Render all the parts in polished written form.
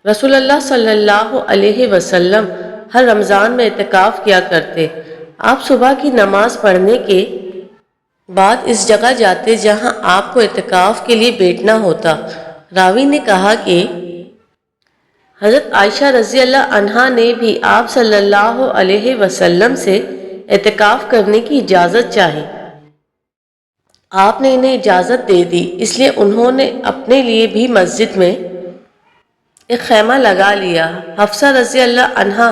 رسول اللہ صلی اللہ علیہ وسلم ہر رمضان میں اعتکاف کیا کرتے۔ آپ صبح کی نماز پڑھنے کے بعد اس جگہ جاتے جہاں آپ کو اعتکاف کے لیے بیٹھنا ہوتا۔ راوی نے کہا کہ حضرت عائشہ رضی اللہ عنہا نے بھی آپ صلی اللہ علیہ وسلم سے اعتکاف کرنے کی اجازت چاہی۔ آپ نے انہیں اجازت دے دی، اس لیے انہوں نے اپنے لیے بھی مسجد میں ایک خیمہ لگا لیا۔ حفصہ رضی اللہ عنہا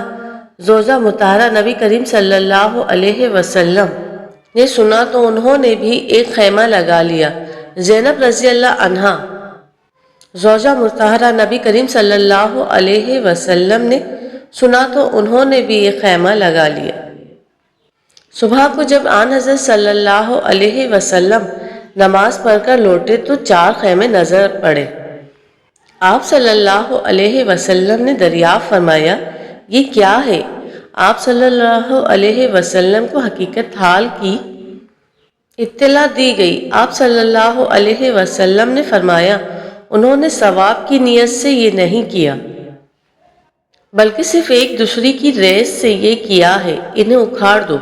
زوجہ مطہرہ نبی کریم صلی اللہ علیہ وسلم نے سنا تو انہوں نے بھی ایک خیمہ لگا لیا۔ زینب رضی اللہ عنہا زوجہ مطہرہ نبی کریم صلی اللہ علیہ وسلم نے سنا تو انہوں نے بھی ایک خیمہ لگا لیا۔ صبح کو جب آن حضرت صلی اللہ علیہ وسلم نماز پڑھ کر لوٹے تو 4 خیمے نظر پڑے۔ آپ صلی اللہ علیہ وسلم نے دریافت فرمایا، یہ کیا ہے؟ آپ صلی اللہ علیہ وسلم کو حقیقت حال کی اطلاع دی گئی۔ آپ صلی اللہ علیہ وسلم نے فرمایا، انہوں نے ثواب کی نیت سے یہ نہیں کیا بلکہ صرف ایک دوسری کی ریس سے یہ کیا ہے، انہیں اکھاڑ دو،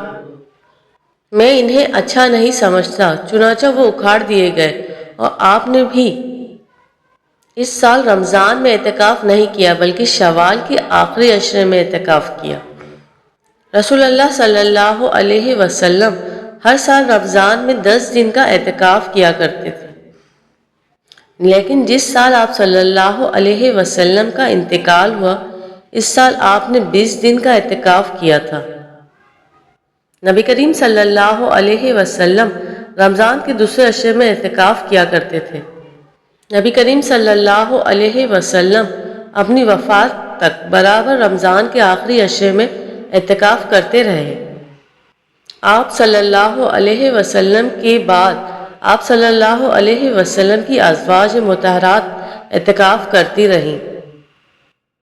میں انہیں اچھا نہیں سمجھتا۔ چنانچہ وہ اکھاڑ دیے گئے اور آپ نے بھی اس سال رمضان میں اعتکاف نہیں کیا بلکہ شوال کے آخری عشرے میں اعتکاف کیا۔ رسول اللہ صلی اللہ علیہ وسلم ہر سال رمضان میں 10 دن کا اعتکاف کیا کرتے تھے، لیکن جس سال آپ صلی اللہ علیہ وسلم کا انتقال ہوا اس سال آپ نے 20 دن کا اعتکاف کیا تھا۔ نبی کریم صلی اللہ علیہ وسلم رمضان کے دوسرے عشرے میں اعتکاف کیا کرتے تھے۔ نبی کریم صلی اللہ علیہ وسلم اپنی وفات تک برابر رمضان کے آخری عشرے میں اعتکاف کرتے رہے۔ آپ صلی اللہ علیہ وسلم کے بعد آپ صلی اللہ علیہ وسلم کی ازواج مطہرات اعتکاف کرتی رہیں۔